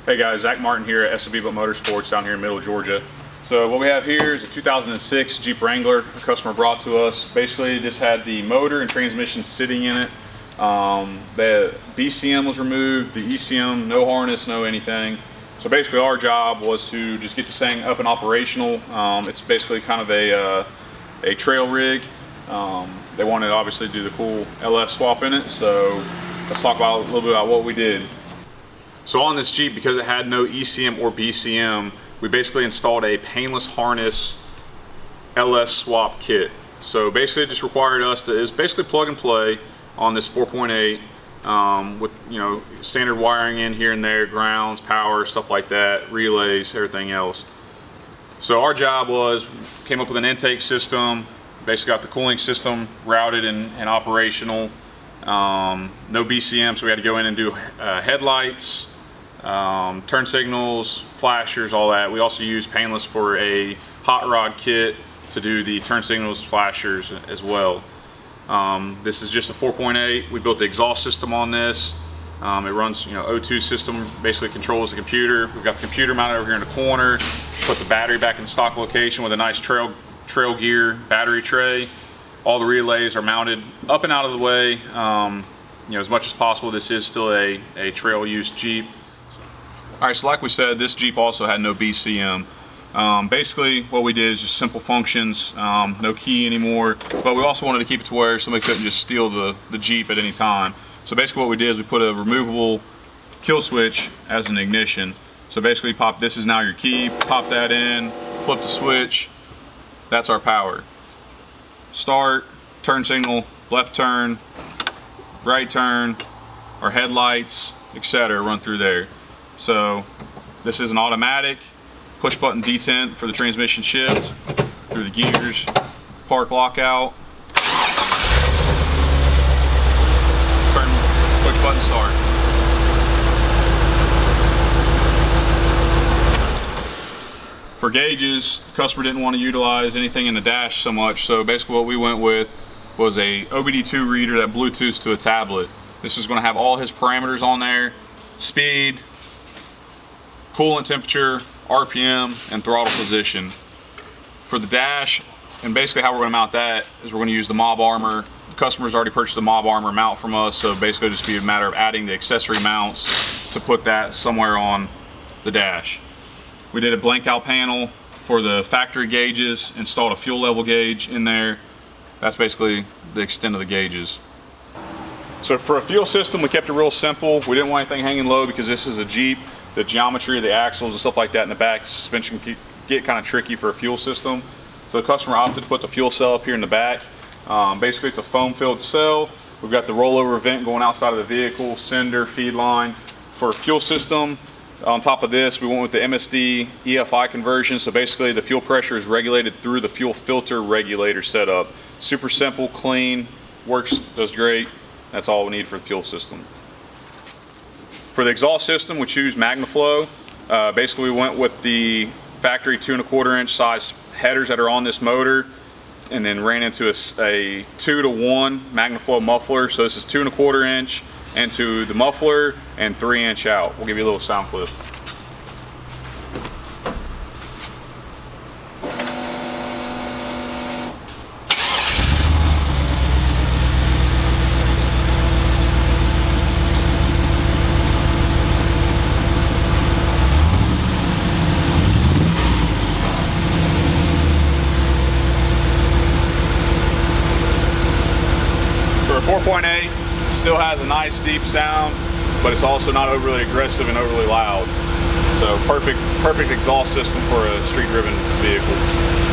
Hey guys, Zach Martin here at S.O.B. Motorsports down here in Middle Georgia. So what we have here is a 2006 Jeep Wrangler a customer brought to us. Basically this had the motor and transmission sitting in it. The BCM was removed, the ECM, no harness, no anything. So basically our job was to just get this thing up and operational. It's basically kind of a trail rig. They wanted to obviously do the cool LS swap in it, so let's talk about a little bit about what we did. So on this Jeep, because it had no ECM or BCM, we basically installed a painless harness LS swap kit. So basically it just required us to is basically plug and play on this 4.8 with standard wiring in here and there, grounds, power, stuff like that, relays, everything else. So our job was, came up with an intake system, basically got the cooling system routed and operational. No BCM, so we had to go in and do headlights, turn signals, flashers, all that. We also used painless for a hot rod kit to do the turn signals, flashers as well. This is just a 4.8. We built the exhaust system on this. It runs, O2 system, basically controls the computer. We've got the computer mounted over here in the corner. Put the battery back in stock location with a nice trail gear battery tray. All the relays are mounted up and out of the way, as much as possible. This is still a trail use Jeep. All right, so like we said, this Jeep also had no BCM. Basically what we did is just simple functions, no key anymore, but we also wanted to keep it to where somebody couldn't just steal the Jeep at any time. So basically what we did is we put a removable kill switch as an ignition. So basically this is now your key, pop that in, flip the switch, that's our power. Start, turn signal, left turn, right turn, our headlights, etc. run through there. So this is an automatic push button detent for the transmission shift through the gears, park lockout, turn, push button start. For gauges, the customer didn't want to utilize anything in the dash so much, so basically what we went with was a OBD2 reader that Bluetooths to a tablet. This is going to have all his parameters on there: speed, coolant temperature, RPM, and throttle position. For the dash, and basically how we're going to mount that is we're going to use the Mob Armor. The customer's already purchased the Mob Armor mount from us, so basically it'll just be a matter of adding the accessory mounts to put that somewhere on the dash. We did a blank out panel for the factory gauges, installed a fuel level gauge in there. That's basically the extent of the gauges. So for a fuel system, we kept it real simple. We didn't want anything hanging low because this is a Jeep. The geometry of the axles and stuff like that in the back, suspension can get kind of tricky for a fuel system. So the customer opted to put the fuel cell up here in the back. Basically it's a foam filled cell. We've got the rollover vent going outside of the vehicle, sender, feed line. For a fuel system, on top of this, we went with the MSD EFI conversion. So basically the fuel pressure is regulated through the fuel filter regulator setup. Super simple, clean, works, does great. That's all we need for the fuel system. For the exhaust system, we choose MagnaFlow. Basically we went with the factory 2¼ inch size headers that are on this motor, and then ran into a 2:1 MagnaFlow muffler. So this is 2¼ inch into the muffler and 3 inch out. We'll give you a little sound clip. 2.8, still has a nice deep sound, but it's also not overly aggressive and overly loud. So perfect exhaust system for a street driven vehicle.